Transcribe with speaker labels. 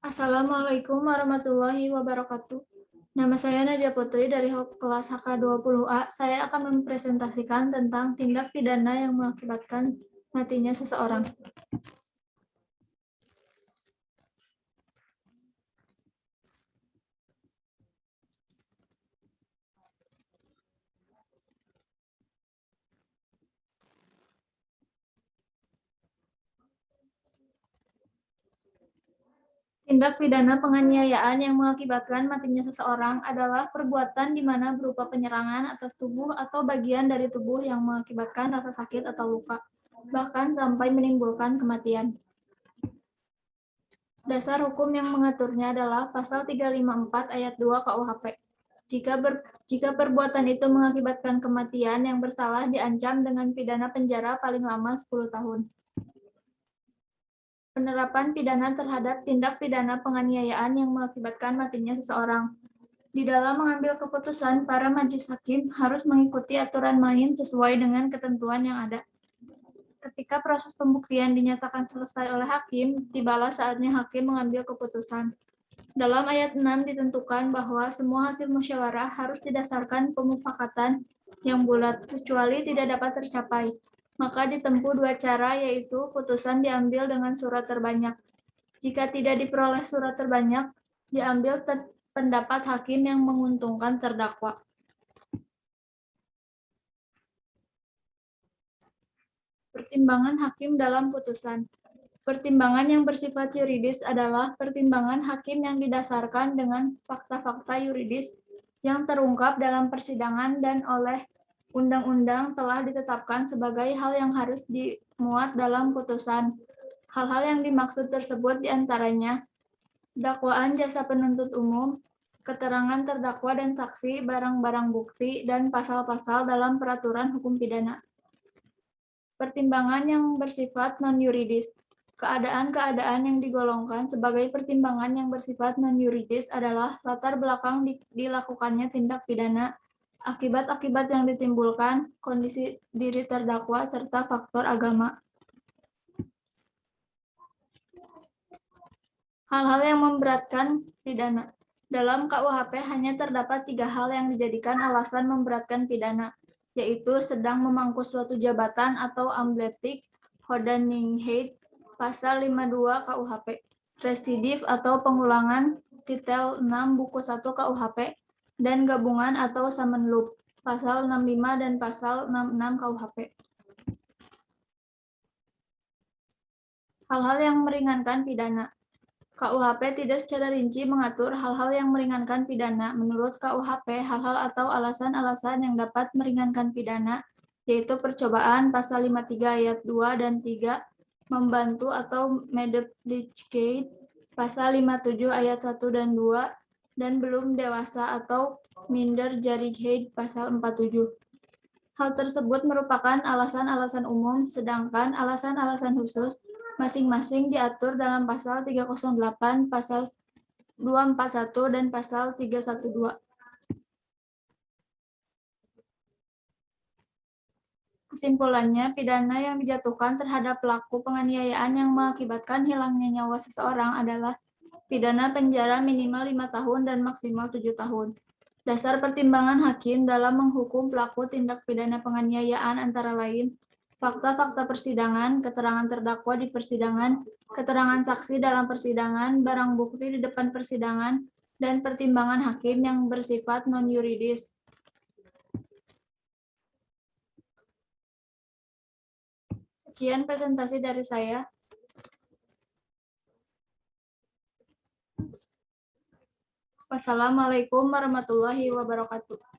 Speaker 1: Assalamualaikum warahmatullahi wabarakatuh. Nama saya Nadia Putri dari kelas HK20A. Saya akan mempresentasikan tentang tindak pidana yang mengakibatkan matinya seseorang. Tindak pidana penganiayaan yang mengakibatkan matinya seseorang adalah perbuatan di mana berupa penyerangan atas tubuh atau bagian dari tubuh yang mengakibatkan rasa sakit atau luka, bahkan sampai menimbulkan kematian. Dasar hukum yang mengaturnya adalah Pasal 354 Ayat 2 KUHP. Jika perbuatan itu mengakibatkan kematian, yang bersalah diancam dengan pidana penjara paling lama 10 tahun. Penerapan pidana terhadap tindak pidana penganiayaan yang mengakibatkan matinya seseorang. Di dalam mengambil keputusan, para majelis hakim harus mengikuti aturan main sesuai dengan ketentuan yang ada. Ketika proses pembuktian dinyatakan selesai oleh hakim, tibalah saatnya hakim mengambil keputusan. Dalam ayat 6 ditentukan bahwa semua hasil musyawarah harus didasarkan pemufakatan yang bulat, kecuali tidak dapat tercapai. Maka ditempuh dua cara, yaitu putusan diambil dengan surat terbanyak. Jika tidak diperoleh surat terbanyak, diambil pendapat hakim yang menguntungkan terdakwa. Pertimbangan hakim dalam putusan. Pertimbangan yang bersifat yuridis adalah pertimbangan hakim yang didasarkan dengan fakta-fakta yuridis yang terungkap dalam persidangan dan oleh undang-undang telah ditetapkan sebagai hal yang harus dimuat dalam putusan. Hal-hal yang dimaksud tersebut diantaranya dakwaan jasa penuntut umum, keterangan terdakwa dan saksi, barang-barang bukti, dan pasal-pasal dalam peraturan hukum pidana. Pertimbangan yang bersifat non-yuridis. Keadaan-keadaan yang digolongkan sebagai pertimbangan yang bersifat non-yuridis adalah latar belakang dilakukannya tindak pidana, akibat-akibat yang ditimbulkan, kondisi diri terdakwa, serta faktor agama. Hal-hal yang memberatkan pidana. Dalam KUHP hanya terdapat 3 hal yang dijadikan alasan memberatkan pidana, yaitu sedang memangku suatu jabatan atau ambletik, hodaningheid, pasal 52 KUHP, residif atau pengulangan, detail 6 buku 1 KUHP, dan gabungan atau samenloop, pasal 65 dan pasal 66 KUHP. Hal-hal yang meringankan pidana. KUHP tidak secara rinci mengatur hal-hal yang meringankan pidana. Menurut KUHP, hal-hal atau alasan-alasan yang dapat meringankan pidana, yaitu percobaan, pasal 53 ayat 2 dan 3, membantu atau medeplicate, pasal 57 ayat 1 dan 2, dan belum dewasa atau minderjarigheid, pasal 47. Hal tersebut merupakan alasan-alasan umum, sedangkan alasan-alasan khusus masing-masing diatur dalam pasal 308, pasal 241, dan pasal 312. Kesimpulannya, pidana yang dijatuhkan terhadap pelaku penganiayaan yang mengakibatkan hilangnya nyawa seseorang adalah pidana penjara minimal 5 tahun dan maksimal 7 tahun. Dasar pertimbangan hakim dalam menghukum pelaku tindak pidana penganiayaan antara lain fakta-fakta persidangan, keterangan terdakwa di persidangan, keterangan saksi dalam persidangan, barang bukti di depan persidangan, dan pertimbangan hakim yang bersifat non-yuridis. Sekian presentasi dari saya. Wassalamualaikum warahmatullahi wabarakatuh.